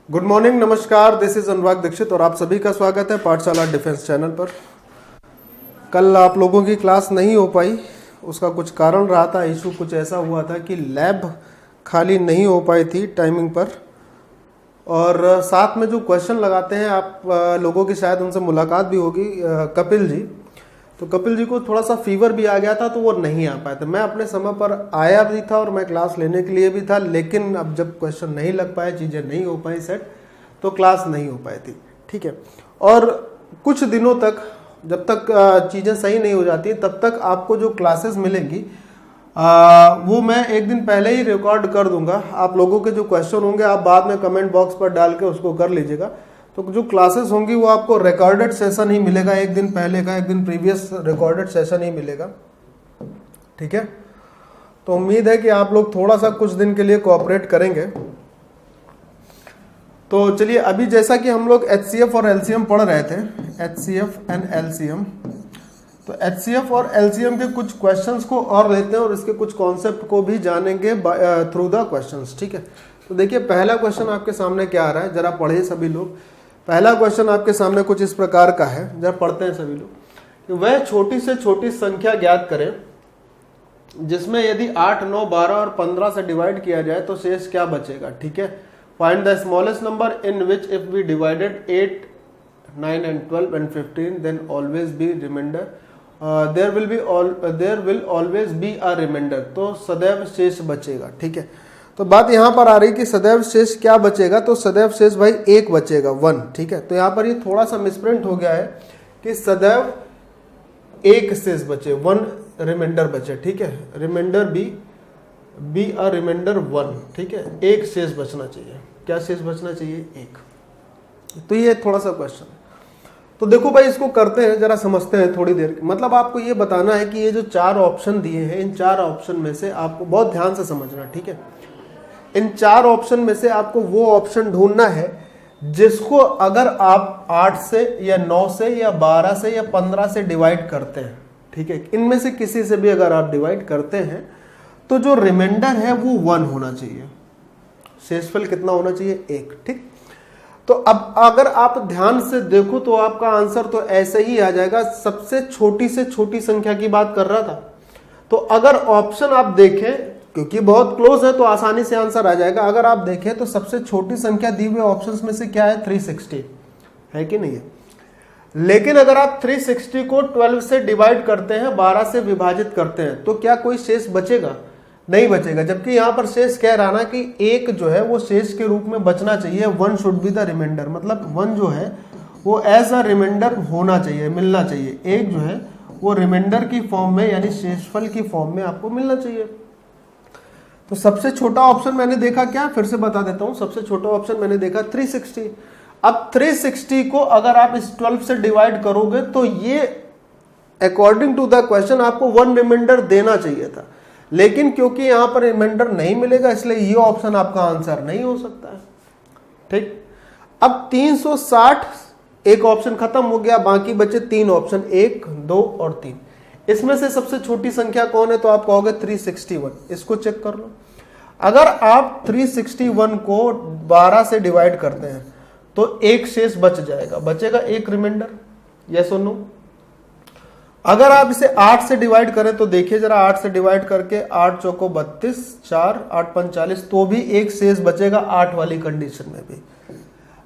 Good morning, नमस्कार। This is अनुराग दीक्षित और आप सभी का स्वागत है पाठशाला डिफेंस चैनल पर। कल आप लोगों की क्लास नहीं हो पाई, उसका कुछ कारण रहा था। इशू कुछ ऐसा हुआ था कि लैब खाली नहीं हो पाई थी टाइमिंग पर, और साथ में जो क्वेश्चन लगाते हैं आप लोगों की शायद उनसे मुलाकात भी होगी, कपिल जी। तो कपिल जी को थोड़ा सा फीवर भी आ गया था तो वो नहीं आ पाए थे। मैं अपने समय पर आया भी था और मैं क्लास लेने के लिए भी था, लेकिन अब जब क्वेश्चन नहीं लग पाए, चीज़ें नहीं हो पाई सेट, तो क्लास नहीं हो पाई थी। ठीक है, और कुछ दिनों तक जब तक चीज़ें सही नहीं हो जाती तब तक आपको जो क्लासेस मिलेंगी वो मैं एक दिन पहले ही रिकॉर्ड कर दूंगा। आप लोगों के जो क्वेश्चन होंगे आप बाद में कमेंट बॉक्स पर डाल के उसको कर लीजिएगा। तो जो क्लासेस होंगी वो आपको रिकॉर्डेड सेशन ही मिलेगा, एक दिन पहले का, एक दिन प्रीवियस रिकॉर्डेड सेशन ही मिलेगा। ठीक है, तो उम्मीद है कि आप लोग थोड़ा सा कुछ दिन के लिए कोऑपरेट करेंगे। तो चलिए, अभी जैसा कि हम लोग HCF और LCM पढ़ रहे थे, HCF एंड LCM, तो HCF और LCM के कुछ क्वेश्चंस को और लेते हैं और इसके कुछ कॉन्सेप्ट को भी जानेंगे थ्रू द क्वेश्चंस। ठीक है, तो देखिए पहला क्वेश्चन आपके सामने क्या आ रहा है, जरा पढ़िए सभी लोग। पहला क्वेश्चन आपके सामने कुछ इस प्रकार का है, जरा पढ़ते हैं सभी लोग। कि वह छोटी से छोटी संख्या ज्ञात करें जिसमें यदि 8, 9, 12 और 15 से डिवाइड किया जाए तो शेष क्या बचेगा। ठीक है, find the smallest number in which if we divided 8, 9 and 12 and 15 then always be remainder, there will always be a remainder, तो सदैव शेष बचेगा। ठीक है, तो बात यहाँ पर आ रही कि सदैव शेष क्या बचेगा, तो सदैव शेष भाई एक बचेगा, 1। ठीक है, तो यहाँ पर ये थोड़ा सा मिसप्रिंट हो गया है कि सदैव एक शेष बचे, 1 रिमाइंडर बचे। ठीक है, रिमाइंडर बी अ रिमाइंडर 1। ठीक है, एक शेष बचना चाहिए। क्या शेष बचना चाहिए? एक। तो ये थोड़ा सा क्वेश्चन है। तो देखो भाई, इसको करते हैं, जरा समझते हैं थोड़ी देर। मतलब आपको ये बताना है कि ये जो 4 ऑप्शन दिए हैं, इन 4 ऑप्शन में से आपको बहुत ध्यान से समझना। ठीक है, इन 4 ऑप्शन में से आपको वो ऑप्शन ढूंढना है जिसको अगर आप 8 से या 9 से या 12 से या 15 से डिवाइड करते हैं, ठीक है, इनमें से किसी से भी अगर आप डिवाइड करते हैं तो जो रिमाइंडर है वो 1 होना चाहिए। शेषफल कितना होना चाहिए? 1। ठीक, तो अब अगर आप ध्यान से देखो तो आपका आंसर तो ऐसे ही आ जाएगा। सबसे छोटी से छोटी संख्या की बात कर रहा था, तो अगर ऑप्शन आप देखें, क्योंकि बहुत क्लोज है तो आसानी से आंसर आ जाएगा। अगर आप देखें तो सबसे छोटी संख्या दी हुए ऑप्शंस में से क्या है? 360 है कि नहीं है? लेकिन अगर आप 360 को 12 से डिवाइड करते हैं, 12 से विभाजित करते हैं, तो क्या कोई शेष बचेगा? नहीं बचेगा। जबकि यहां पर शेष कह रहा ना कि एक जो है वो शेष के रूप में बचना चाहिए, 1 शुड बी द रिमाइंडर। मतलब 1 जो है वो एज अ रिमाइंडर होना चाहिए, मिलना चाहिए। एक जो है वो रिमाइंडर की फॉर्म में, यानी शेषफल की फॉर्म में आपको मिलना चाहिए। तो सबसे छोटा ऑप्शन मैंने देखा क्या, फिर से बता देता हूं। सबसे छोटा ऑप्शन मैंने देखा 360। अब 360 को अगर आप इस 12 से डिवाइड करोगे तो ये अकॉर्डिंग टू द क्वेश्चन आपको 1 रिमाइंडर देना चाहिए था, लेकिन क्योंकि यहां पर रिमाइंडर नहीं मिलेगा इसलिए ये ऑप्शन आपका आंसर नहीं हो सकता है। ठीक, अब 360 एक ऑप्शन खत्म हो गया, बाकी बचे 3 ऑप्शन, 1, 2 और 3। इसमें से सबसे छोटी संख्या कौन है? तो आप कहोगे 361। इसको चेक कर लो। अगर आप 361 को 12 से डिवाइड करते हैं तो एक शेष बच जाएगा, बचेगा एक रिमाइंडर। यस और नो? अगर आप इसे 8 से डिवाइड करें तो देखिए जरा, 8 से डिवाइड करके 8 चौको 32, 4, 8 पंच 40, तो भी एक शेष बचेगा 8 वाली कंडीशन में भी।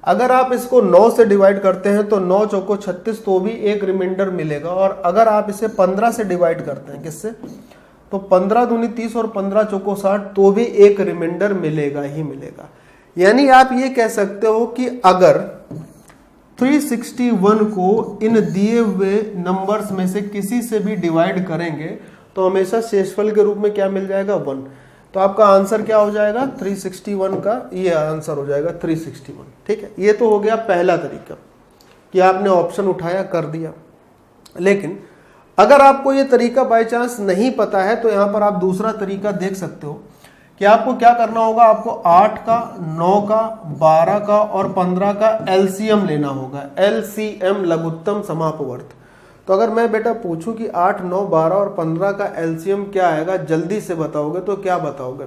अगर आप इसको 9 से डिवाइड करते हैं तो 9 चौको 36, तो भी एक रिमाइंडर मिलेगा। और अगर आप इसे 15 से डिवाइड करते हैं, किससे? तो 15 दूनी 30 और 15 चौको 60, तो भी एक रिमाइंडर मिलेगा ही मिलेगा। यानी आप ये कह सकते हो कि अगर 361 को इन दिए हुए नंबर्स में से किसी से भी डिवाइड करेंगे तो हमेशा शेषफल के रूप में क्या मिल जाएगा? 1। तो आपका आंसर क्या हो जाएगा? 361 का ये आंसर हो जाएगा 361। ठीक है, ये तो हो गया पहला तरीका कि आपने ऑप्शन उठाया, कर दिया। लेकिन अगर आपको ये तरीका बाय चांस नहीं पता है तो यहां पर आप दूसरा तरीका देख सकते हो कि आपको क्या करना होगा। आपको 8 का, 9 का, 12 का और 15 का एलसीएम लेना होगा। एलसीएम, लघुत्तम समापवर्त। तो अगर मैं बेटा पूछूं कि 8, 9, 12 और 15 का एलसीएम क्या आएगा, जल्दी से बताओगे तो क्या बताओगे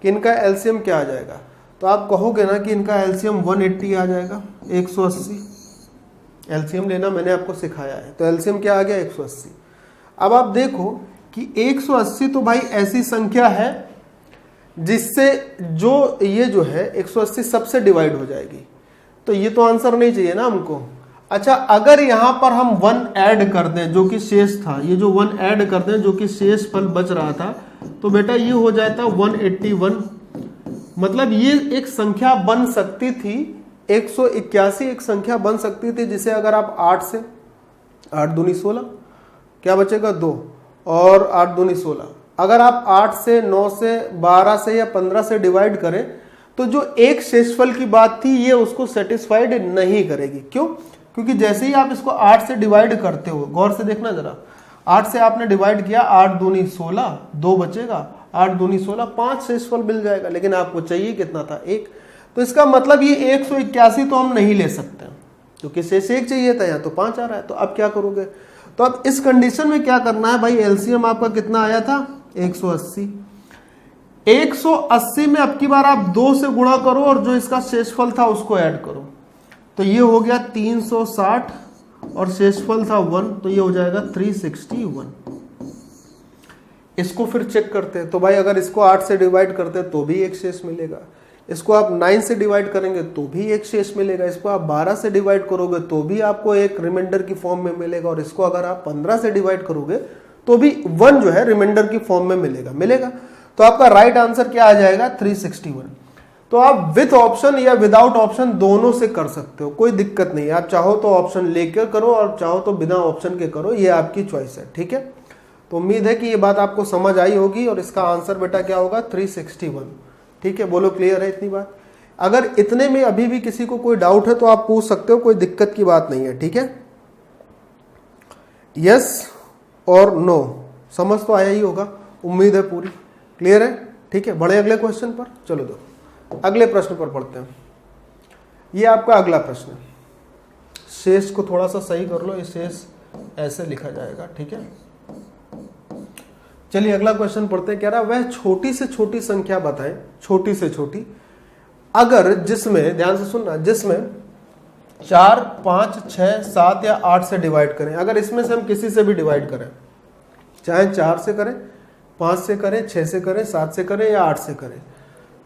कि इनका एलसीएम क्या आ जाएगा? तो आप कहोगे ना कि इनका एलसीएम 180 आ जाएगा, 180। एलसीएम लेना मैंने आपको सिखाया है, तो एलसीएम क्या आ गया 180। अब आप देखो कि 180 तो भाई ऐसी संख्या है जिससे जो ये जो है 180 सबसे डिवाइड हो जाएगी, तो ये तो आंसर नहीं चाहिए ना हमको। अच्छा, अगर यहां पर हम 1 ऐड कर दें जो कि शेष था, ये जो 1 ऐड कर दें जो कि शेष फल बच रहा था, तो बेटा ये हो जाता 181। मतलब ये एक संख्या बन सकती थी 181, एक संख्या बन सकती थी जिसे अगर आप 8 से 8 दूनी 16, क्या बचेगा 2, और 8 दूनी 16, अगर आप 8 से 9 से 12 से या 15 से डिवाइड करें तो जो एक शेषफल की बात थी ये उसको सेटिस्फाइड नहीं करेगी। क्यों? क्योंकि जैसे ही आप इसको 8 से डिवाइड करते हो, गौर से देखना जरा, 8 से आपने डिवाइड किया, 8 दूनी 16, 2 बचेगा, 8 दूनी 16, 5 शेषफल मिल जाएगा, लेकिन आपको चाहिए कितना था 1। तो इसका मतलब ये 181 तो हम नहीं ले सकते क्योंकि शेष 1 चाहिए था, यहाँ तो 5 आ रहा है। तो अब क्या करोगे? तो अब इस कंडीशन में क्या करना है भाई, एलसीएम आपका कितना आया था 180। 180 में अब की बार आप 2 से गुणा करो और जो इसका शेषफल था उसको ऐड करो, तो ये हो गया 360 और शेषफल था 1, तो ये हो जाएगा 361। इसको फिर चेक करते हैं, तो भाई अगर इसको 8 से डिवाइड करते हैं तो भी एक शेष मिलेगा, इसको आप 9 से डिवाइड करेंगे तो भी एक शेष मिलेगा, इसको आप 12 से डिवाइड करोगे तो भी आपको एक रिमाइंडर की फॉर्म में मिलेगा, और इसको अगर आप 15 से डिवाइड करोगे तो भी 1 जो है रिमाइंडर की फॉर्म में मिलेगा। तो आपका राइट आंसर क्या आ जाएगा 361। तो आप विथ ऑप्शन या विदाउट ऑप्शन दोनों से कर सकते हो, कोई दिक्कत नहीं है। आप चाहो तो ऑप्शन लेकर करो और चाहो तो बिना ऑप्शन के करो, ये आपकी चॉइस है, ठीक है। तो उम्मीद है कि ये बात आपको समझ आई होगी और इसका आंसर बेटा क्या होगा 361, ठीक है। बोलो क्लियर है इतनी बात? अगर इतने में अभी भी किसी को कोई डाउट है तो आप पूछ सकते हो, कोई दिक्कत की बात नहीं है, ठीक है। यस और नो समझ तो आया ही होगा, उम्मीद है पूरी क्लियर है, ठीक है। बढ़े अगले क्वेश्चन पर, चलो दो अगले प्रश्न पर पढ़ते हैं। ये आपका अगला प्रश्न है, शेष को थोड़ा सा सही कर लो, ये शेष ऐसे लिखा जाएगा, ठीक है। चलिए अगला क्वेश्चन पढ़ते हैं। कह रहा वह छोटी से छोटी संख्या बताएं, छोटी से छोटी, अगर जिसमें, ध्यान से सुनना, जिसमें 4, 5, 6, 7 या 8 से डिवाइड करें। अगर इसमें से हम किसी से भी डिवाइड करें, चाहे 4 से करें, 5 से करें, 6 से करें, 7 से करें या 8 से करें,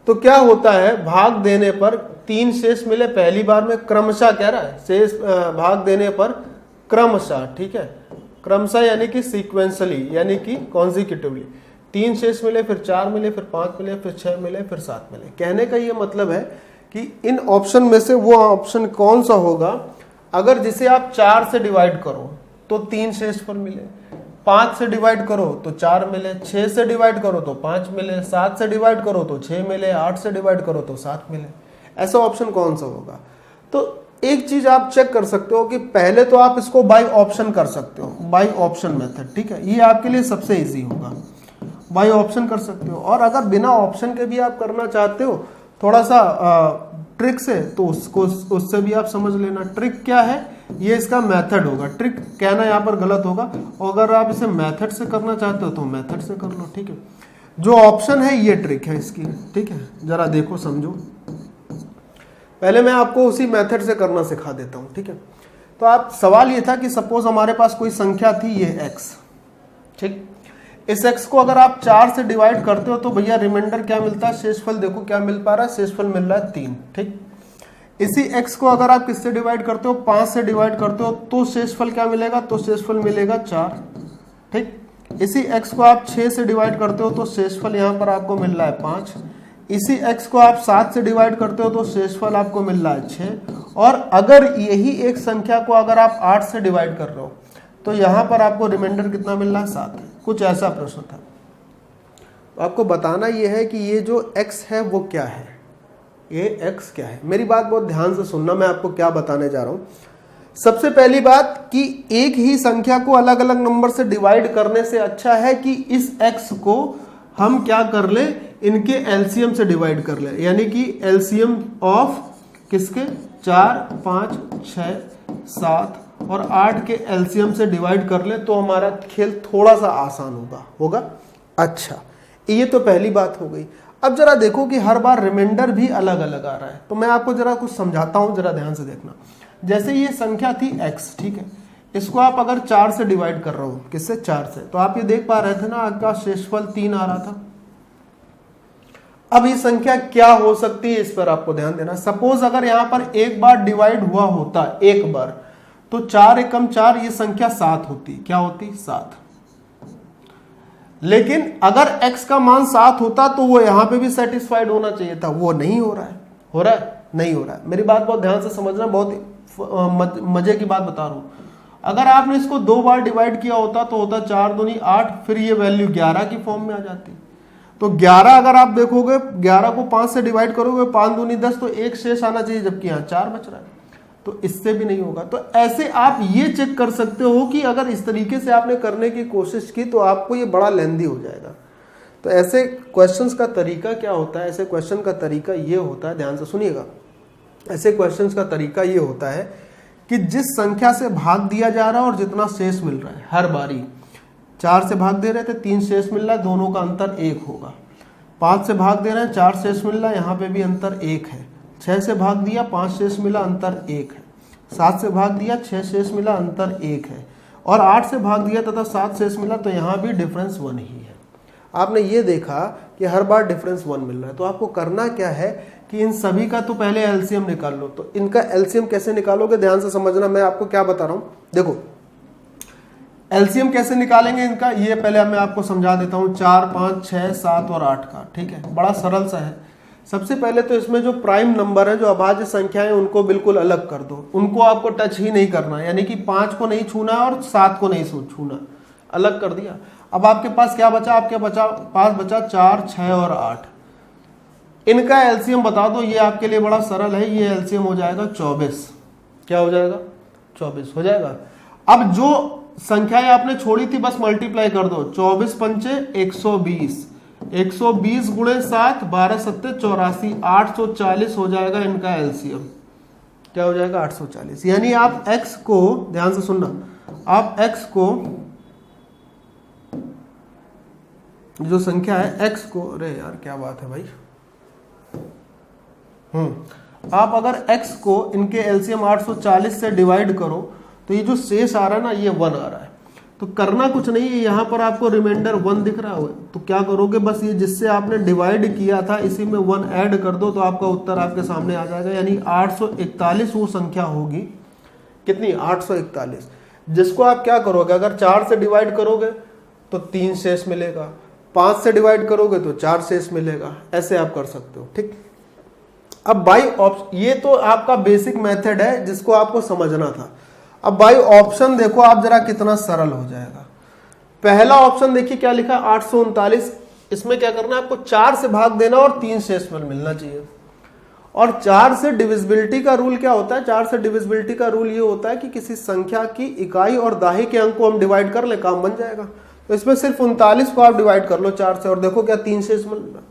तो क्या होता है, भाग देने पर 3 शेष मिले पहली बार में, क्रमशः कह रहा है शेष भाग देने पर क्रमशः, ठीक है, क्रमशः यानी कि सीक्वेंशली यानी कि कॉन्जिक्यूटिवली 3 शेष मिले, फिर 4 मिले, फिर 5 मिले, फिर 6 मिले, फिर 7 मिले। कहने का ये मतलब है कि इन ऑप्शन में से वो ऑप्शन कौन सा होगा अगर जिसे आप 4 से डिवाइड करो तो 3 शेषफल मिले, 5 से डिवाइड करो तो 4 मिले, 6 से डिवाइड करो तो 5 मिले, 7 से डिवाइड करो तो 6 मिले, 8 से डिवाइड करो तो 7 मिले। ऐसा ऑप्शन कौन सा होगा? तो एक चीज आप चेक कर सकते हो कि पहले तो आप इसको बाय ऑप्शन कर सकते हो, बाय ऑप्शन मेथड, ठीक है, ये आपके लिए सबसे इजी होगा, बाय ऑप्शन कर सकते हो। और अगर बिना ऑप्शन के भी आप करना चाहते हो थोड़ा सा ट्रिक से, तो उसको उससे भी आप समझ लेना। ट्रिक क्या है, ये इसका मेथड होगा, ट्रिक कहना यहाँ पर गलत होगा, और अगर आप इसे मेथड से करना चाहते हो तो मेथड से कर लो, ठीक है। जो ऑप्शन है ये ट्रिक है इसकी, ठीक है, जरा देखो समझो। पहले मैं आपको उसी मेथड से करना सिखा देता हूँ, ठीक है। तो आप सवाल ये था कि सपोज हमारे पास कोई संख्या थी, ये x, ठीक, इस x को अगर आप 4 से डिवाइड करते हो तो भैया रिमाइंडर क्या मिलता है, शेषफल देखो क्या मिल पा रहा है, शेषफल मिल रहा है 3, ठीक। इसी x को अगर आप किससे डिवाइड करते हो, 5 से डिवाइड करते हो तो शेषफल क्या मिलेगा, तो शेषफल मिलेगा 4, ठीक। इसी x को आप 6 से डिवाइड करते हो तो शेषफल यहाँ पर आपको मिल रहा है 5। इसी x को आप 7 से डिवाइड करते हो तो शेषफल आपको मिल रहा है 6। और अगर यही एक संख्या को अगर आप 8 से डिवाइड कर रहे हो तो यहाँ पर आपको रिमाइंडर कितना मिल रहा है, 7। कुछ ऐसा प्रश्न था। तो आपको बताना ये है कि ये जो x है वो क्या है, ये x क्या है। मेरी बात बहुत ध्यान से सुनना, मैं आपको क्या बताने जा रहा हूँ। सबसे पहली बात कि एक ही संख्या को अलग अलग नंबर से डिवाइड करने से अच्छा है कि इस x को हम क्या कर ले, इनके एलसीएम से डिवाइड कर ले, यानी कि एलसीएम ऑफ किसके, 4, 5, 6, 7 और 8 के एलसीएम से डिवाइड कर ले, तो हमारा खेल थोड़ा सा आसान होगा। अच्छा, ये तो पहली बात हो गई। अब जरा देखो कि हर बार रिमाइंडर भी अलग अलग आ रहा है, तो मैं आपको जरा कुछ समझाता हूं, जरा ध्यान से देखना। जैसे ये संख्या थी x, ठीक है, इसको आप अगर 4 से डिवाइड कर रहे हो, किससे, 4 से, तो आप ये देख पा रहे थे ना आपका शेषफल 3 आ रहा था। अब ये संख्या क्या हो सकती है, इस पर आपको ध्यान देना। सपोज अगर यहां पर एक बार डिवाइड हुआ होता, एक बार, तो 4 एकम 4, ये संख्या 7 होती। क्या होती, 7। लेकिन अगर x का मान 7 होता तो वो यहां पे भी सेटिस्फाइड होना चाहिए था, वो नहीं हो रहा है। हो रहा है, नहीं हो रहा है। मेरी बात बहुत ध्यान से समझना, बहुत मजे की बात बता रहा हूं। अगर आपने इसको 2 बार डिवाइड किया होता तो होता 4 दूनी 8, फिर ये वैल्यू 11 की फॉर्म में आ जाती। तो 11 अगर आप देखोगे, 11 को 5 से डिवाइड करोगे, 5 दूनी 10, तो 1 शेष आना चाहिए, जबकि यहाँ 4 बच रहा है, तो इससे भी नहीं होगा। तो ऐसे आप ये चेक कर सकते हो कि अगर इस तरीके से आपने करने की कोशिश की तो आपको ये बड़ा लेंदी हो जाएगा। तो ऐसे क्वेश्चंस का तरीका क्या होता है, ऐसे क्वेश्चन का तरीका ये होता है, ध्यान से सुनिएगा, ऐसे क्वेश्चंस का तरीका ये होता है कि जिस संख्या से भाग दिया जा रहा है और जितना शेष मिल रहा है, हर बारी 4 से भाग दे रहे थे, 3 शेष मिल रहा है, दोनों का अंतर 1 होगा। 5 से भाग दे रहे हैं, 4 शेष मिल रहा है, यहाँ पे भी अंतर 1 है। 6 से भाग दिया, 5 शेष मिला, अंतर 1 है। 7 से भाग दिया, 6 शेष मिला, अंतर 1 है। और 8 से भाग दिया तथा 7 शेष मिला, तो यहाँ भी डिफरेंस 1 ही है। आपने ये देखा कि हर बार डिफरेंस 1 मिल रहा है। तो आपको करना क्या है कि इन सभी का तो पहले एलसीएम निकाल लो। तो इनका एलसीएम कैसे निकालोगे, ध्यान से समझना, मैं आपको क्या बता रहा हूं। देखो एलसीएम कैसे निकालेंगे इनका, ये पहले मैं आपको समझा देता हूं। 4, 5, 6, 7 और 8 का, ठीक है, बड़ा सरल सा है। सबसे पहले तो इसमें जो प्राइम नंबर है, जो अभाज्य संख्याएं, उनको बिल्कुल अलग कर दो। उनको आपको टच ही नहीं करना, यानी कि 5 को नहीं छूना और 7 को नहीं छूना, अलग कर दिया। अब आपके पास क्या बचा, आपके पास बचा 4, 6 और 8। इनका एलसीएम बता दो, ये आपके लिए बड़ा सरल है। ये एलसीएम हो जाएगा 24। क्या हो जाएगा, 24 हो जाएगा। अब जो संख्याएं आपने छोड़ी थी बस मल्टीप्लाई कर दो। 24 पंचे 120, 120 गुणे 7, 12 सत्ते 84, 840 हो जाएगा इनका एलसीएम। क्या हो जाएगा, 840। यानी आप x को, ध्यान से सुनना, आप x को, जो संख्या है x को, अरे यार क्या बात है भाई, आप अगर x को इनके एलसीएम 840 से डिवाइड करो तो ये जो शेष आ रहा है ना, ये 1 आ रहा है। तो करना कुछ नहीं है, यहां पर आपको रिमाइंडर 1 दिख रहा है, तो क्या करोगे, बस ये जिससे आपने डिवाइड किया था इसी में 1 ऐड कर दो, तो आपका उत्तर आपके सामने आ जाएगा। यानी 841 वो संख्या होगी। कितनी, 841, जिसको आप क्या करोगे, अगर 4 से डिवाइड करोगे तो 3 शेष मिलेगा, 5 से डिवाइड करोगे तो 4 शेष मिलेगा। ऐसे आप कर सकते हो, ठीक। अब बाई ऑप्शन, ये तो आपका बेसिक मेथड है जिसको आपको समझना था। अब बाई ऑप्शन देखो आप जरा कितना सरल हो जाएगा। पहला ऑप्शन देखिए क्या लिखा, 839। इसमें क्या करना है, आपको 4 से भाग देना और 3 शेषफल मिलना चाहिए। और 4 से डिविजिबिलिटी का रूल क्या होता है, 4 से डिविजिबिलिटी का रूल ये होता है कि किसी संख्या की इकाई और दाही के अंक को हम डिवाइड कर ले, काम बन जाएगा। तो इसमें सिर्फ 39 को आप डिवाइड कर लो 4 से, और देखो क्या 3 शेष मिल रहा है।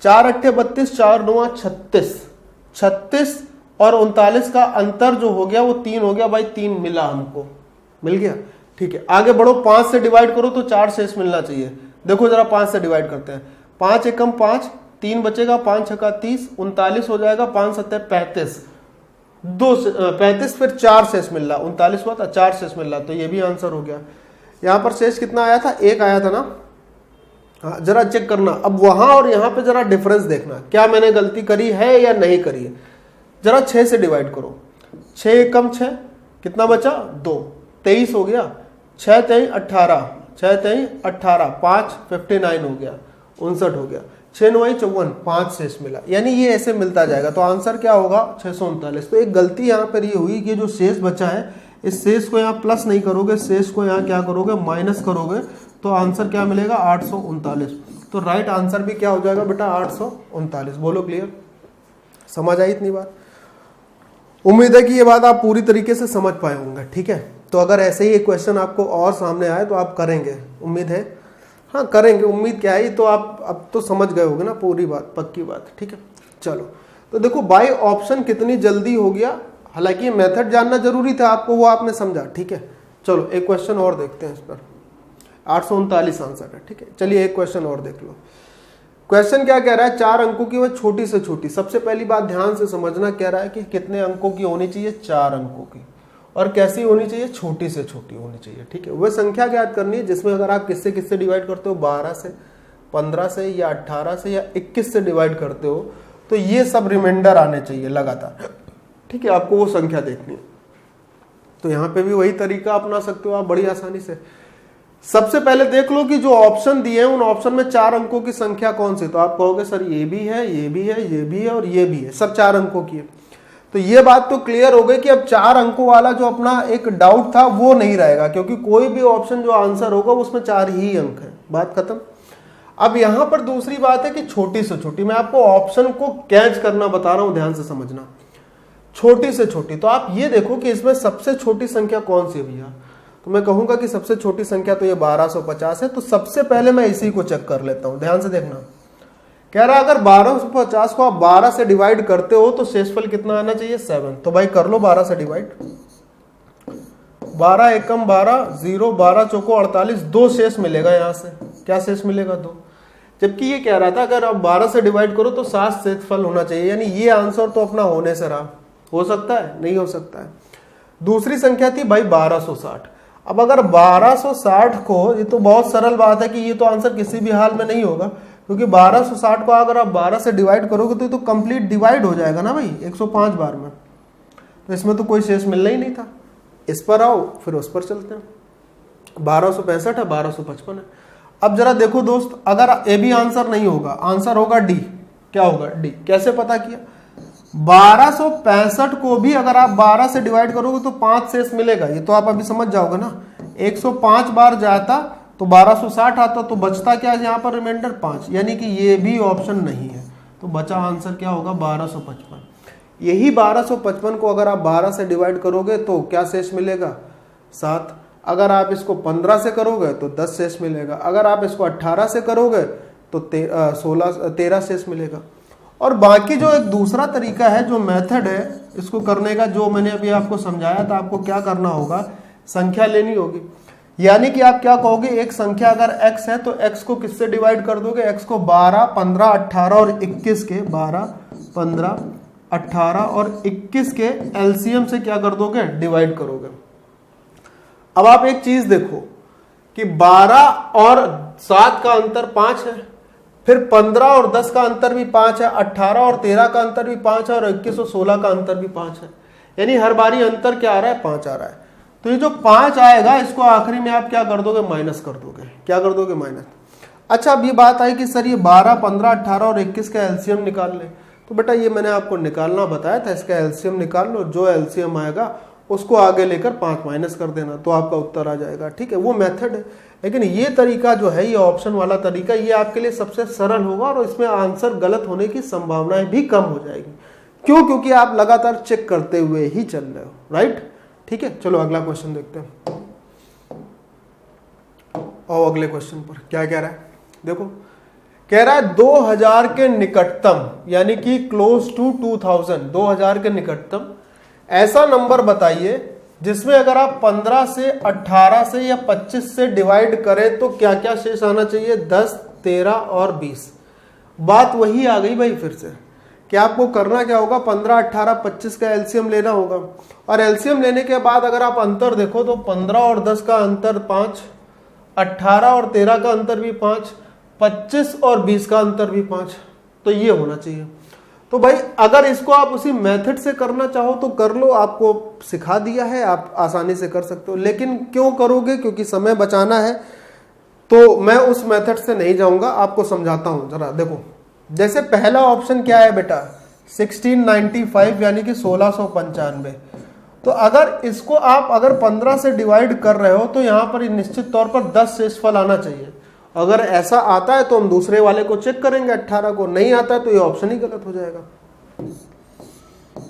4 अट्ठे 32, 4 9 36, 36 और 39 का अंतर जो हो गया वो 3 हो गया भाई, 3 मिला, हमको मिल गया, ठीक है। आगे बढ़ो, 5 से डिवाइड करो तो 4 शेष मिलना चाहिए। देखो जरा 5 से डिवाइड करते हैं, 5 एकम 5, 3 बचेगा, 5 छक्का 30, 39 हो जाएगा, 5 सत्ते 35, 35, फिर 4 शेष मिल रहा, 39 हुआ था, 4 शेष मिल रहा, तो ये भी आंसर हो गया। यहां पर शेष कितना आया था, 1 आया था ना। हाँ, जरा चेक करना अब वहां और यहां पे, जरा डिफरेंस देखना, क्या मैंने गलती करी है या नहीं करी है। जरा 6 से डिवाइड करो, 6 एकम 6, कितना बचा, 2, 23 हो गया। 6 3 18, 6 3 18, 5 59 हो गया, 59 हो गया। 6 9 54, 5 शेष मिला, यानी ये ऐसे मिलता जाएगा। तो आंसर क्या होगा, 639। तो एक गलती यहाँ पर ये हुई कि जो शेष बचा है, इस शेष को यहाँ प्लस नहीं करोगे, शेष को यहाँ क्या करोगे, माइनस करोगे, तो आंसर क्या मिलेगा, 839। तो राइट आंसर भी क्या हो जाएगा बेटा, 839। बोलो क्लियर, समझ आई इतनी बात। उम्मीद है कि ये बात आप पूरी तरीके से समझ पाए होंगे, ठीक है। तो अगर ऐसे ही एक क्वेश्चन आपको और सामने आए तो आप करेंगे, उम्मीद है, हाँ करेंगे, उम्मीद क्या है, तो आप अब तो समझ गए होगे ना पूरी बात, पक्की बात, ठीक है। चलो तो देखो बाई ऑप्शन कितनी जल्दी हो गया, हालांकि ये मेथड जानना जरूरी था आपको, वो आपने समझा, ठीक है। चलो एक क्वेश्चन और देखते हैं इस पर। 839 आंसर है, ठीक है। चलिए एक क्वेश्चन और देख लो। क्वेश्चन क्या कह रहा है, 4 अंकों की वह छोटी से छोटी। सबसे पहली बात ध्यान से समझना, कह रहा है कि कितने अंकों की होनी चाहिए, 4 अंकों की, और कैसी होनी चाहिए, छोटी से छोटी होनी चाहिए। ठीक है, वह संख्या ज्ञात करनी है जिसमें अगर आप किससे किससे डिवाइड करते हो, 12 से, 15 से, या 18 से, या 21 से डिवाइड करते हो, तो ये सब रिमाइंडर आने चाहिए लगातार। ठीक है, आपको वो संख्या देखनी है। तो यहां पे भी वही तरीका अपना सकते हो आप बड़ी आसानी से। सबसे पहले देख लो कि जो ऑप्शन दिए हैं उन ऑप्शन में 4 अंकों की संख्या कौन सी। तो आप कहोगे सर ये भी है, ये भी है, ये भी है और ये भी है, सब 4 अंकों की है। तो ये बात तो क्लियर हो गई कि अब 4 अंकों वाला जो अपना एक डाउट था वो नहीं रहेगा, क्योंकि कोई भी ऑप्शन जो आंसर होगा उसमें 4 ही अंक है, बात खत्म। अब यहां पर दूसरी बात है कि छोटी से छोटी, मैं आपको ऑप्शन को कैच करना बता रहा हूं, ध्यान से समझना, छोटी से छोटी। तो आप ये देखो कि इसमें सबसे छोटी संख्या कौन सी है भैया। तो मैं कहूंगा कि सबसे छोटी संख्या तो ये 1250 है। तो सबसे पहले मैं इसी को चेक कर लेता हूं, ध्यान से देखना। कह रहा है अगर 1250 को आप 12 से डिवाइड करते हो तो शेषफल कितना आना चाहिए, 7। तो भाई कर लो 12 से डिवाइड, 12 एकम 12, 0, 12 चौको 48, 2 शेष मिलेगा। यहां से क्या शेष मिलेगा, 2। जबकि ये कह रहा था अगर आप 12 से डिवाइड करो तो 7 शेषफल होना चाहिए, यानी ये आंसर तो अपना होने से रहा। हो सकता है, नहीं हो सकता है। दूसरी संख्या थी भाई 1260। अब अगर 1260 को, ये तो बहुत सरल बात है कि ये तो आंसर किसी भी हाल में नहीं होगा, क्योंकि 1260 को अगर आप 12 से डिवाइड करोगे तो ये तो कंप्लीट डिवाइड हो जाएगा ना भाई 105 बार में। तो इसमें तो कोई शेष मिलना ही नहीं था। इस पर आओ फिर उस पर चलते हैं। 1265 है, 1255 है। अब जरा देखो दोस्त, अगर ए भी आंसर नहीं होगा, आंसर होगा डी। क्या होगा, डी। कैसे पता किया, 1265 को भी अगर आप 12 से डिवाइड करोगे तो 5 शेष मिलेगा। ये तो आप अभी समझ जाओगे ना, 105 बार जाता तो 1260 आता, तो बचता क्या है यहाँ पर रिमाइंडर 5, यानी कि ये भी ऑप्शन नहीं है। तो बचा आंसर क्या होगा, 1255। यही 1255 को अगर आप 12 से डिवाइड करोगे तो क्या शेष मिलेगा, 7। अगर आप इसको 15 से करोगे तो 10 शेष मिलेगा। अगर आप इसको 18 से करोगे तो 13 शेष मिलेगा। और बाकी जो एक दूसरा तरीका है, जो मेथड है इसको करने का, जो मैंने अभी आपको समझाया था, आपको क्या करना होगा, संख्या लेनी होगी। यानी कि आप क्या कहोगे, एक संख्या अगर x है तो x को किससे डिवाइड कर दोगे, x को 12, 15, 18 और 21 के, 12, 15, 18 और 21 के एलसीएम से क्या कर दोगे, डिवाइड करोगे। अब आप एक चीज देखो कि 12 और 7 का अंतर 5 है, फिर 15 और 10 का अंतर भी 5 है, 18 और 13 का अंतर भी 5 है, और 21 और 16 का अंतर भी 5 है। यानी हर बारी अंतर क्या आ रहा है, 5 आ रहा है। तो ये जो 5 आएगा इसको आखिरी में आप क्या कर दोगे, माइनस कर दोगे। क्या कर दोगे, माइनस। अच्छा, अब ये बात आई कि सर ये 12, 15, 18 और 21 का एलसीएम निकाल ले। तो बेटा ये मैंने आपको निकालना बताया था, इसका एलसीएम निकाल लो, जो एलसीएम आएगा उसको आगे लेकर 5 माइनस कर देना, तो आपका उत्तर आ जाएगा। ठीक है, वो मेथड है। लेकिन ये तरीका जो है, ये ऑप्शन वाला तरीका, ये आपके लिए सबसे सरल होगा और इसमें आंसर गलत होने की संभावनाएं भी कम हो जाएगी। क्यों, क्योंकि आप लगातार चेक करते हुए ही चल रहे हो, राइट। ठीक है, चलो अगला क्वेश्चन देखते हैं। और अगले क्वेश्चन पर क्या कह रहा है, देखो। कह रहा है 2000 के निकटतम, यानी कि क्लोज टू 2000, 2000 के निकटतम ऐसा नंबर बताइए जिसमें अगर आप 15 से, 18 से या 25 से डिवाइड करें तो क्या क्या शेष आना चाहिए, 10, 13 और 20। बात वही आ गई भाई फिर से कि आपको करना क्या होगा, 15, 18, 25 का एलसीएम लेना होगा। और एलसीएम लेने के बाद अगर आप अंतर देखो तो 15 और 10 का अंतर 5, 18 और 13 का अंतर भी 5, 25 और 20 का अंतर भी 5। तो ये होना चाहिए। तो भाई अगर इसको आप उसी मेथड से करना चाहो तो कर लो, आपको सिखा दिया है, आप आसानी से कर सकते हो। लेकिन क्यों करोगे, क्योंकि समय बचाना है, तो मैं उस मेथड से नहीं जाऊंगा, आपको समझाता हूं जरा। देखो, जैसे पहला ऑप्शन क्या है बेटा, 1695 यानी कि 1695। तो अगर इसको आप अगर 15 से डिवाइड कर रहे हो तो यहां पर निश्चित तौर पर 10 शेषफल आना चाहिए। अगर ऐसा आता है तो हम दूसरे वाले को चेक करेंगे, 18 को। नहीं आता है तो ये ऑप्शन ही गलत हो जाएगा।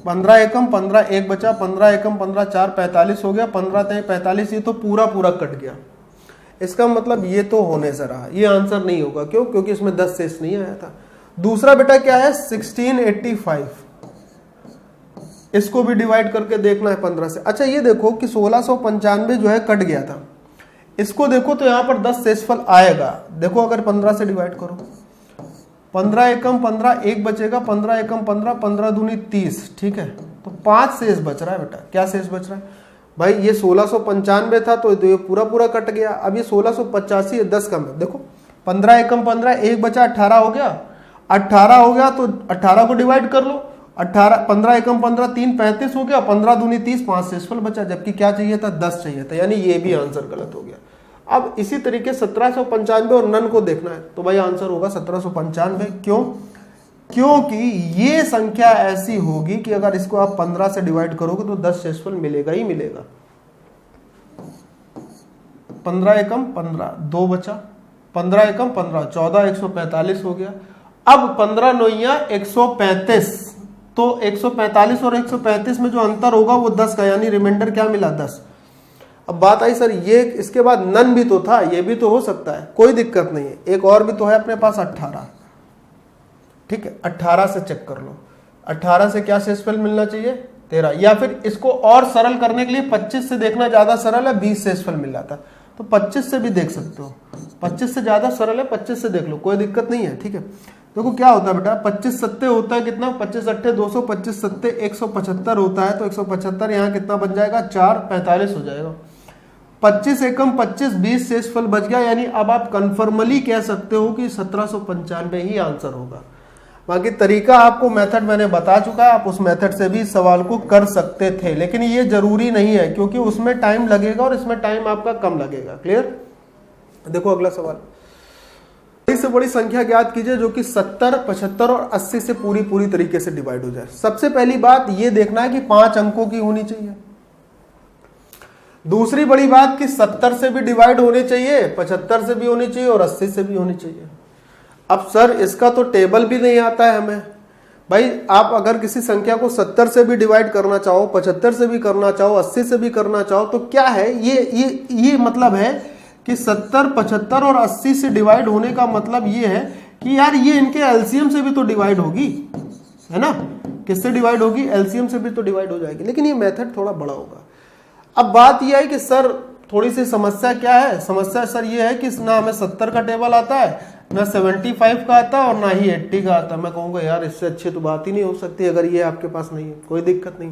15 एकम 15, 1 बचा, 15 एकम 15, 4, 45 हो गया, 15 3 45, ये तो पूरा पूरा कट गया। इसका मतलब ये तो होने से रहा, ये आंसर नहीं होगा। क्यों, क्योंकि इसमें 10 शेष नहीं आया था। दूसरा बेटा क्या है, 1685, इसको भी डिवाइड करके देखना है 15 से। अच्छा ये देखो कि 1695 जो है कट गया था, इसको देखो तो यहां पर 10 शेषफल आएगा। देखो अगर 15 से डिवाइड करो 15 एकम 15, एक बचेगा, 15 एकम 15, 15 दूनी 30, ठीक है। तो 5 शेष बच रहा है बेटा। क्या शेष बच रहा है भाई? ये 1695 था तो ये पूरा पूरा कट गया। अब ये 1685 है, 10 कम है। देखो 15 एकम 15, एक बचा, 18 हो गया। 18 हो गया तो 18 को डिवाइड कर लो। 18 15 एकम 15, 3 35 हो गया, 15 दूनी 30, 5 शेषफल बचा। जबकि क्या चाहिए था? 10 चाहिए था, यानी ये भी आंसर गलत हो गया। अब इसी तरीके 1795 और नन को देखना है तो भाई आंसर होगा 1795। क्यों? क्योंकि ये संख्या ऐसी होगी कि अगर इसको आप 15 से डिवाइड करोगे तो 10 शेषफल मिलेगा ही मिलेगा। 15 एकम 15, 2 बचा, 15 एकम 15, 14, 145 हो गया। अब 15 नौइया 135, तो 145 और 135 में जो अंतर होगा वो 10 का, यानी रिमाइंडर क्या मिला? 10। अब बात आई सर ये इसके बाद नन भी तो था, ये भी तो हो सकता है, कोई दिक्कत नहीं है। एक और भी तो है अपने पास 18, ठीक है। 18 से चेक कर लो, 18 से क्या शेषफल मिलना चाहिए? 13। या फिर इसको और सरल करने के लिए 25 से देखना ज्यादा सरल है, 20 शेषफल मिल रहा था तो 25 से भी देख सकते हो। 25 से ज्यादा सरल है, 25 से देख लो, कोई दिक्कत नहीं है, ठीक है। देखो क्या होता है बेटा, 25 सत्ते होता है कितना? 25 अट्ठे 200, 25 सत्ते 175 होता है, तो 175 यहाँ कितना बन जाएगा? 4, 45 हो जाएगा। 25 एकम 25, 20 शेषफल बच गया, यानी अब आप कन्फर्मली कह सकते हो कि 1795 ही आंसर होगा। बाकी तरीका आपको मेथड मैंने बता चुका है, आप उस मेथड से भी सवाल को कर सकते थे, लेकिन ये जरूरी नहीं है क्योंकि उसमें टाइम लगेगा और इसमें टाइम आपका कम लगेगा। क्लियर? देखो अगला सवाल, बड़ी से बड़ी संख्या ज्ञात कीजिए जो कि 70, 75 और 80 से पूरी तरीके से डिवाइड हो जाए। सबसे पहली बात ये देखना है कि 5 अंकों की होनी चाहिए। दूसरी बड़ी बात कि 70 से भी डिवाइड होनी चाहिए, 75 से भी होनी चाहिए और 80 से भी होनी चाहिए। अब सर इसका तो टेबल भी नहीं आता है हमें। भाई आप अगर किसी संख्या को 70 से भी डिवाइड करना चाहो, 75 से भी करना चाहो, 80 से भी करना चाहो, तो क्या है ये मतलब है कि 70, 75 और 80 से डिवाइड होने का मतलब ये है कि यार ये इनके एलसीएम से भी तो डिवाइड होगी, है ना? किससे डिवाइड होगी? एलसीएम से भी तो डिवाइड हो जाएगी, लेकिन ये मेथड थोड़ा बड़ा होगा। अब बात यह है कि सर थोड़ी सी समस्या क्या है? समस्या सर ये है कि ना हमें 70 का टेबल आता है, ना 75 का आता है और ना ही 80 का आता है। मैं कहूँगा यार इससे अच्छी तो बात ही नहीं हो सकती अगर ये आपके पास नहीं है। कोई दिक्कत नहीं,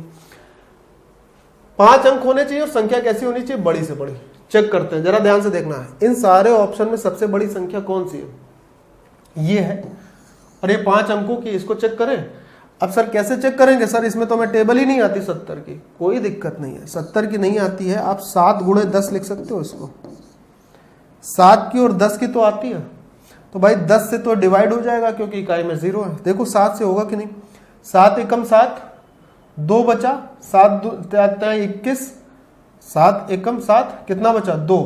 5 अंक होने चाहिए और संख्या कैसी होनी चाहिए? बड़ी से बड़ी। चेक करते हैं, जरा ध्यान से देखना है। इन सारे ऑप्शन में सबसे बड़ी संख्या कौन सी है? ये है, और ये 5 अंकों की, इसको चेक करें। अब सर कैसे चेक करेंगे? सर इसमें तो हमें टेबल ही नहीं आती 70 की। कोई दिक्कत नहीं है, 70 की नहीं आती है, आप 7 गुणे 10 लिख सकते हो इसको। 7 की और 10 की तो आती है, तो भाई 10 से तो डिवाइड हो जाएगा क्योंकि इकाई में 0 है। देखो 7 से होगा कि नहीं? 7 एकम 7, 2 बचा, 7 21, 7 एकम 7, कितना बचा? 2,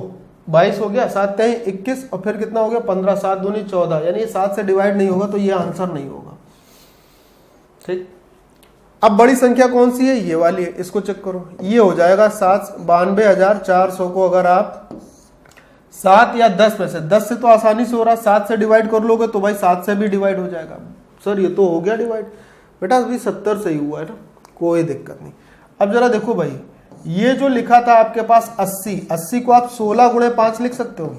22 हो गया, 7 21 और फिर कितना हो गया? 15, 7 दूनी 14, यानी 7 से डिवाइड नहीं होगा तो ये आंसर नहीं होगा। ठीक, अब बड़ी संख्या कौन सी है? ये वाली है, इसको चेक करो। ये हो जाएगा 92,400 को अगर आप 7 या 10 में से, 10 से तो आसानी से हो रहा है, 7 से डिवाइड कर लोगे तो भाई 7 से भी डिवाइड हो जाएगा। सर ये तो हो गया डिवाइड। बेटा अभी 70 से ही हुआ है ना, कोई दिक्कत नहीं। अब जरा देखो भाई, ये जो लिखा था आपके पास 80 को आप 16 गुणे 5 लिख सकते हो।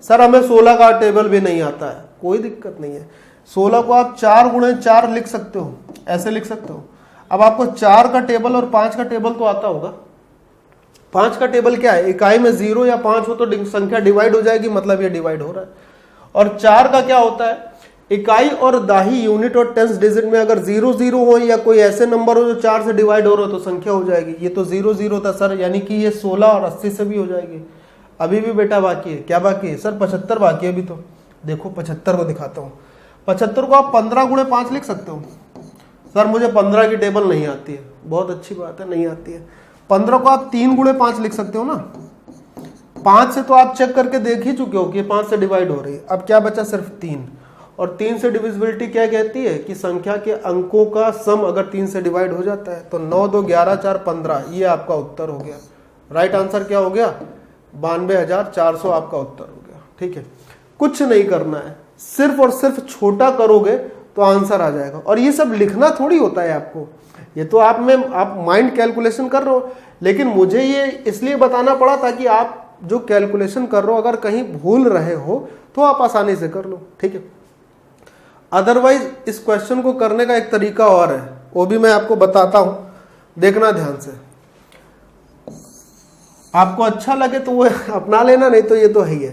सर हमें 16 का टेबल भी नहीं आता है, कोई दिक्कत नहीं है। 16 को आप 4 गुणे 4 लिख सकते हो, ऐसे लिख सकते हो। अब आपको 4 का टेबल और 5 का टेबल तो आता होगा। 5 का टेबल क्या है? इकाई में 0 या 5 हो तो संख्या डिवाइड हो जाएगी, मतलब ये डिवाइड हो रहा है। और 4 का क्या होता है? इकाई और दाही यूनिट और टेंस डिजिट में अगर 0 0 हो या कोई ऐसे नंबर हो जो 4 से डिवाइड हो रहा हो तो संख्या हो जाएगी। ये तो 0 0 था सर, यानी कि ये 16 और 80 से भी हो जाएगी। अभी भी बेटा बाकी है। क्या बाकी है? सर 75 बाकी है अभी तो। देखो 75 को दिखाता हूँ। 75 को आप 15 गुणे 5 लिख सकते हो। सर मुझे 15 की टेबल नहीं आती है। बहुत अच्छी बात है, नहीं आती है। 15 को आप 3 गुणे 5 लिख सकते हो ना। 5 से तो आप चेक करके देख ही चुके हो कि 5 से डिवाइड हो रही है। अब क्या बचा? सिर्फ 3। और 3 से डिविजिबिलिटी क्या कहती है? कि संख्या के अंकों का सम अगर 3 से डिवाइड हो जाता है तो 9 2 11 4 15, ये आपका उत्तर हो गया। राइट आंसर क्या हो गया? 92,400 आपका उत्तर हो गया। ठीक है, कुछ नहीं करना है, सिर्फ और सिर्फ छोटा करोगे तो आंसर आ जाएगा। और ये सब लिखना थोड़ी होता है आपको, ये तो आप माइंड कैलकुलेशन कर रहे हो। लेकिन मुझे ये इसलिए बताना पड़ा ताकि आप जो कैलकुलेशन कर रहे हो अगर कहीं भूल रहे हो तो आप आसानी से कर लो। ठीक है, अदरवाइज इस क्वेश्चन को करने का एक तरीका और है, वो भी मैं आपको बताता हूं, देखना ध्यान से। आपको अच्छा लगे तो वो अपना लेना, नहीं तो ये तो है ही है।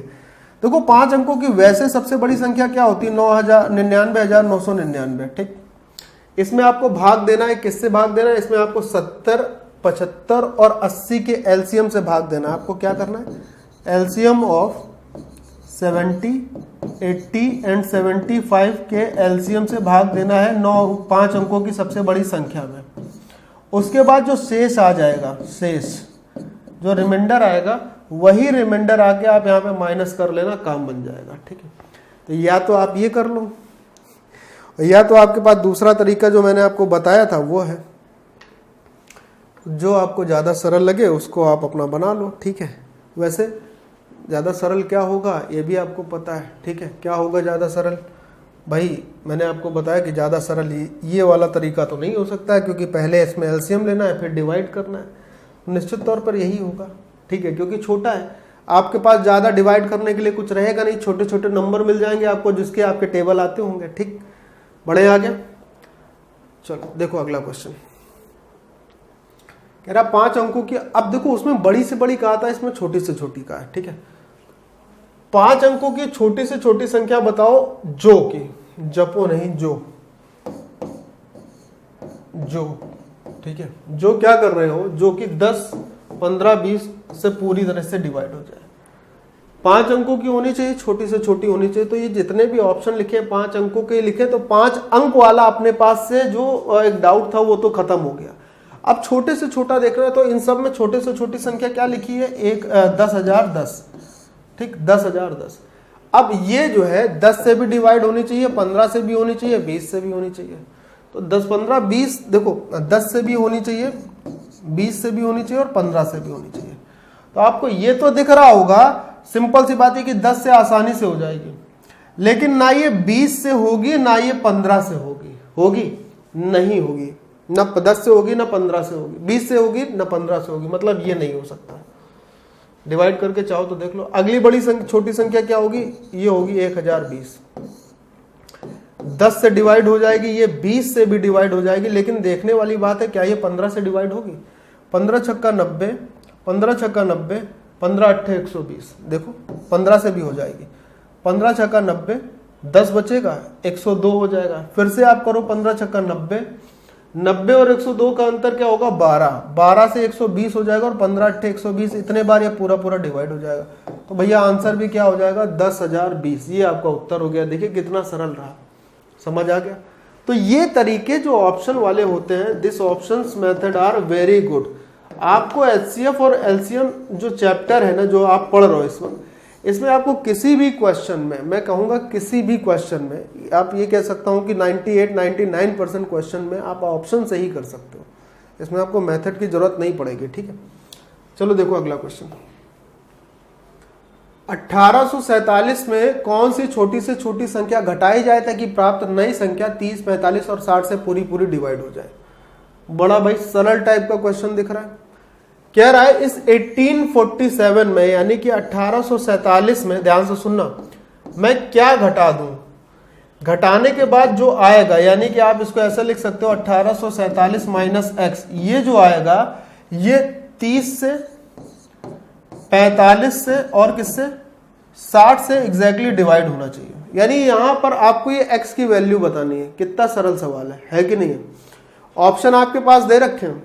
देखो 5 अंकों की वैसे सबसे बड़ी संख्या क्या होती है? 99,999, ठीक। इसमें आपको भाग देना है, किससे भाग देना है? इसमें आपको 70, 75 और 80 के एलसीएम से भाग देना है। आपको क्या करना है? एलसीएम ऑफ 70, 80 एंड 75 के एलसीएम से भाग देना है 5 अंकों की सबसे बड़ी संख्या में। उसके बाद जो शेष आ जाएगा, शेष जो रिमाइंडर आएगा, वही रिमाइंडर आके आप यहाँ पे माइनस कर लेना, काम बन जाएगा, ठीक है। तो या तो आप ये कर लो, या तो आपके पास दूसरा तरीका जो मैंने आपको बताया था वो है। जो आपको ज़्यादा सरल लगे उसको आप अपना बना लो, ठीक है। वैसे ज़्यादा सरल क्या होगा ये भी आपको पता है, ठीक है। क्या होगा ज़्यादा सरल? भाई मैंने आपको बताया कि ज़्यादा सरल ये वाला तरीका तो नहीं हो सकता है, क्योंकि पहले इसमें एलसीएम लेना है, फिर डिवाइड करना है। निश्चित तौर पर यही होगा, ठीक है, क्योंकि छोटा है। आपके पास ज़्यादा डिवाइड करने के लिए कुछ रहेगा नहीं, छोटे छोटे नंबर मिल जाएंगे आपको जिसके आपके टेबल आते होंगे, ठीक। बढ़े आगे, चलो देखो अगला क्वेश्चन कह रहा 5 अंकों की। अब देखो उसमें बड़ी से बड़ी कहा था, इसमें छोटी से छोटी का है, ठीक है। 5 अंकों की छोटी से छोटी संख्या बताओ जो की, जपो नहीं, जो, ठीक है। जो क्या कर रहे हो? जो कि 10, 15, 20 से पूरी तरह से डिवाइड हो जाए। 5 अंकों की होनी चाहिए, छोटी से छोटी होनी चाहिए। तो ये जितने भी ऑप्शन लिखे 5 अंकों के लिखे, तो 5 अंक वाला अपने पास से जो एक डाउट था वो तो खत्म हो गया। अब छोटे से छोटा देख रहे हो, तो इन सब में छोटे से छोटी संख्या क्या लिखी है? 10,010, ठीक, 10,010। अब ये जो है 10 से भी डिवाइड होनी चाहिए, 15 से भी होनी चाहिए, 20 से भी होनी चाहिए। तो 10, 15, 20, देखो 10 से भी होनी चाहिए, 20 से भी होनी चाहिए और 15 से भी होनी चाहिए। तो आपको ये तो दिख रहा होगा, सिंपल सी बात है कि 10 से आसानी से हो जाएगी, लेकिन ना ये 20 से होगी ना ये 15 से होगी नहीं होगी, ना 10 से होगी ना 15 से होगी, 20 से होगी ना 15 से होगी, मतलब ये नहीं हो सकता। डिवाइड करके चाहो तो देख लो। अगली बड़ी छोटी संख्या क्या होगी? ये होगी 1020। 10 से डिवाइड हो जाएगी, ये 20 से भी डिवाइड हो जाएगी, लेकिन देखने वाली बात है क्या ये 15 से डिवाइड होगी? 15 छक्का 90, 15 छक्का 90, 15 अट्ठे 120। देखो 15 से भी हो जाएगी, 15 छक्का 90, 10 बचेगा, 102 हो जाएगा। फिर से आप करो 15 छक्का 90, 90 और 102 का अंतर क्या होगा? 12, 12 से 120 हो जाएगा और 15 अट्ठे 120। इतने बार ये पूरा पूरा डिवाइड हो जाएगा। तो भैया आंसर भी क्या हो जाएगा? 10,020। ये आपका उत्तर हो गया। देखिए कितना सरल रहा, समझ आ गया। तो ये तरीके जो ऑप्शन वाले होते हैं, this options method are very good. आपको एचसीएफ और एलसीएम जो चैप्टर है ना, जो आप पढ़ रहे हो इसमें आपको किसी भी क्वेश्चन में, मैं कहूंगा किसी भी क्वेश्चन में, आप ये कह सकता हूं कि 98-99% क्वेश्चन में आप ऑप्शन से ही कर सकते हो। इसमें आपको मेथड की जरूरत नहीं पड़ेगी, ठीक है। चलो देखो अगला क्वेश्चन। 1847 में कौन सी छोटी से छोटी संख्या घटाई जाए ताकि प्राप्त नई संख्या 30, 45 और 60 से पूरी पूरी डिवाइड हो जाए? बड़ा भाई सरल टाइप का क्वेश्चन दिख रहा है। कह रहा है इस 1847 में, यानी कि 1847 में, ध्यान से सुनना, मैं क्या घटा दूं? घटाने के बाद जो आएगा, यानी कि आप इसको ऐसा लिख सकते हो 1847 माइनस एक्स, ये जो आएगा ये 30 से, 45 से और किससे? 60 से एग्जैक्टली डिवाइड होना चाहिए। यानी यहां पर आपको ये x की वैल्यू बतानी है। कितना सरल सवाल है कि नहीं है? ऑप्शन आपके पास दे रखे हैं।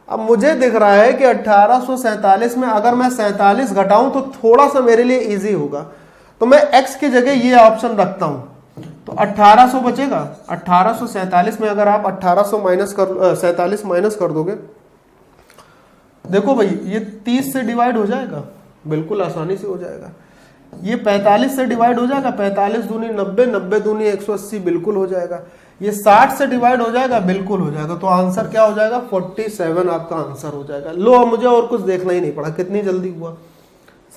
अब मुझे दिख रहा है कि 1847 में अगर मैं 47 घटाऊं तो थोड़ा सा मेरे लिए इजी होगा, तो मैं x की जगह ये ऑप्शन रखता हूं, तो 1800 बचेगा। 1847 में अगर आप 1800 माइनस कर 47 माइनस कर दोगे, देखो भाई ये 30 से डिवाइड हो जाएगा, बिल्कुल आसानी से हो जाएगा। ये 45 से डिवाइड हो जाएगा, 45 दूनी 90, 90 दूनी 180, बिल्कुल हो जाएगा। ये 60 से डिवाइड हो जाएगा, बिल्कुल हो जाएगा। तो आंसर क्या हो जाएगा? 47 आपका आंसर हो जाएगा। लो मुझे और कुछ देखना ही नहीं पड़ा, कितनी जल्दी हुआ,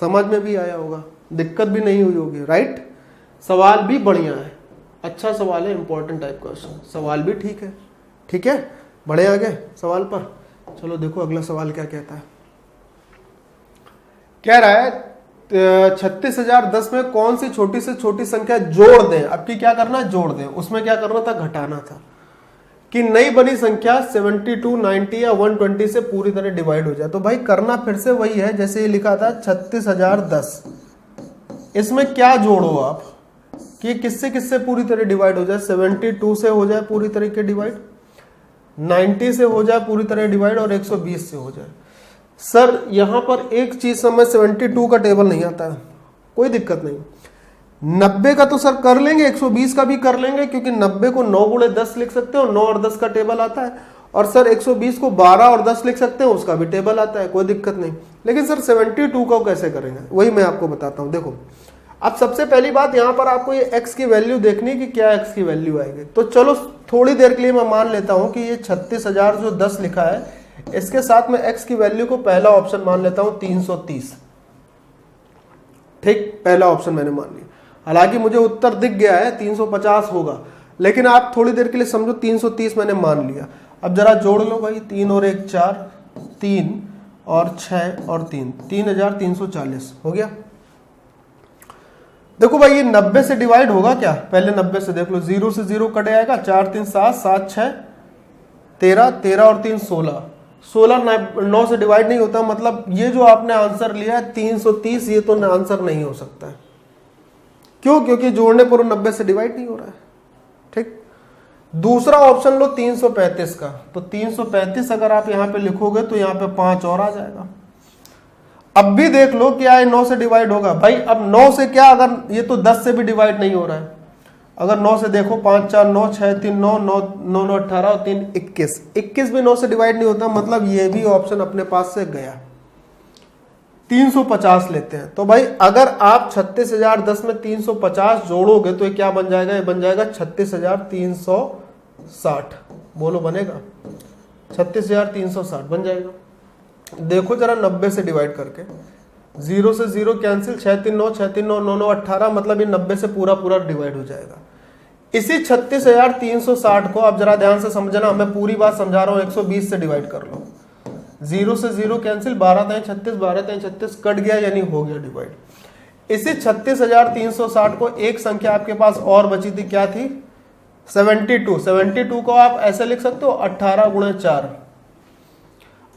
समझ में भी आया होगा, दिक्कत भी नहीं हुई होगी, राइट। सवाल भी बढ़िया है, अच्छा सवाल है, इंपॉर्टेंट टाइप क्वेश्चन, सवाल भी ठीक है, ठीक है। बढ़े आगे सवाल पर। चलो देखो अगला सवाल क्या कहता है। कह रहा है 36,010 में कौन सी छोटी से छोटी संख्या जोड़ दें। अब की क्या करना है, जोड़ दें। उसमें क्या करना था, घटाना था। कि नई बनी संख्या 72, 90 या 120 से पूरी तरह डिवाइड हो जाए। तो भाई करना फिर से वही है जैसे ये लिखा था 36,010। इसमें क्या जोड़ो आप कि किससे किससे पूरी तरह डिवाइड हो जाए। 72 से हो जाए पूरी तरीके डिवाइड, 90 से हो जाए पूरी तरह डिवाइड और 120 से हो जाए। सर यहां पर एक चीज समझ, 72 का टेबल नहीं आता है, कोई दिक्कत नहीं। 90 का तो सर कर लेंगे, 120 का भी कर लेंगे, क्योंकि 90 को 9 गुणे 10 लिख सकते हो, 9 और 10 का टेबल आता है। और सर 120 को 12 और 10 लिख सकते हो, उसका भी टेबल आता है, कोई दिक्कत नहीं। लेकिन सर 72 को कैसे करेंगे, वही मैं आपको बताता हूं। देखो अब सबसे पहली बात यहां पर आपको ये x की वैल्यू देखनी है कि क्या x की वैल्यू आएगी। तो चलो थोड़ी देर के लिए मैं मान लेता हूं कि ये 36,010 लिखा है, इसके साथ में x की वैल्यू को पहला ऑप्शन मान लेता हूं 330। ठीक, पहला ऑप्शन मैंने मान लिया। हालांकि मुझे उत्तर दिख गया है 350 होगा, लेकिन आप थोड़ी देर के लिए समझो 330 मैंने मान लिया। अब जरा जोड़ लो भाई, 3 और 1 4, 3 और 6 और 3, 3,340 हो गया। देखो भाई ये 90 से डिवाइड होगा क्या, पहले 90 से देख लो। 0 से 0 कट जाएगा, 4 3 7, 7 6 13, 13 और 3 16, 16 9 से डिवाइड नहीं होता। मतलब ये जो आपने आंसर लिया है 330, ये तो आंसर नहीं हो सकता है। क्यों, क्योंकि जोड़ने पर 90 से डिवाइड नहीं हो रहा है। ठीक, दूसरा ऑप्शन लो 335 का। तो 335 अगर आप यहां पे लिखोगे तो यहां पे 5 और आ जाएगा। अब भी देख लो क्या है, 9 से डिवाइड होगा भाई। अब 9 से क्या, अगर ये तो 10 से भी डिवाइड नहीं हो रहा है। अगर 9 से देखो 5 4 9 6 3 9 9 9 9 18 और 3 21, 21 भी 9 से डिवाइड नहीं होता। मतलब ये भी ऑप्शन अपने पास से गया। 350 लेते हैं। तो भाई अगर आप 36,010 में 350 जोड़ोगे तो ये क्या बन जाएगा, ये बन जाएगा 36,360। बोलो बनेगा, 36,360 बन जाएगा। देखो जरा 90 से डिवाइड करके, 0 से 0 कैंसिल, 6 3 9 6 3 9 9 9 18, मतलब ये 90 से पूरा पूरा डिवाइड हो जाएगा। इसी 36,360 को आप जरा ध्यान से समझना, मैं पूरी बात समझा रहा हूं। 120 से डिवाइड कर लो, 0 से 0 कैंसिल, 12 3 36, 12 3 36 कट गया, यानी हो गया डिवाइड। इसी 36,360 को एक संख्या आपके पास और बची थी, क्या थी, 72। 72 को आप ऐसे लिख सकते हो 18 गुणे 4।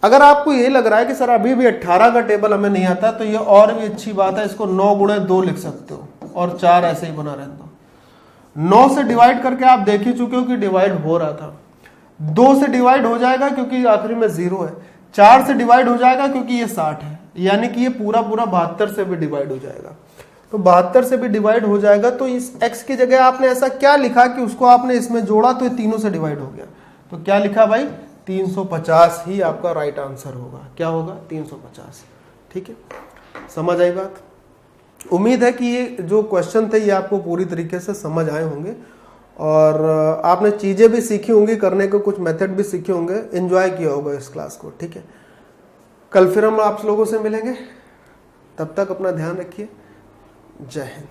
अगर आपको ये लग रहा है कि सर अभी भी 18 का टेबल हमें नहीं आता, तो ये और भी अच्छी बात है, इसको 9 गुणे 2 लिख सकते हो और 4 ऐसे ही बना रहने दो। 9 से डिवाइड करके आप देख ही चुके हो कि डिवाइड हो रहा था। 2 से डिवाइड हो जाएगा क्योंकि आखिरी में 0 है। 4 से डिवाइड हो जाएगा क्योंकि ये 60 है, यानी कि ये पूरा पूरा 72 से भी डिवाइड हो जाएगा। तो 72 से भी डिवाइड हो जाएगा। तो इस x की जगह आपने ऐसा क्या लिखा कि उसको आपने इसमें जोड़ा तो ये तीनों से डिवाइड हो गया। तो क्या लिखा भाई, 350 ही आपका राइट आंसर होगा। क्या होगा, 350। ठीक है, समझ आई बात। उम्मीद है कि ये जो क्वेश्चन थे ये आपको पूरी तरीके से समझ आए होंगे और आपने चीजें भी सीखी होंगी करने को, कुछ मेथड भी सीखे होंगे, एंजॉय किया होगा इस क्लास को। ठीक है, कल फिर हम आप लोगों से मिलेंगे, तब तक अपना ध्यान रखिए। जय हिंद।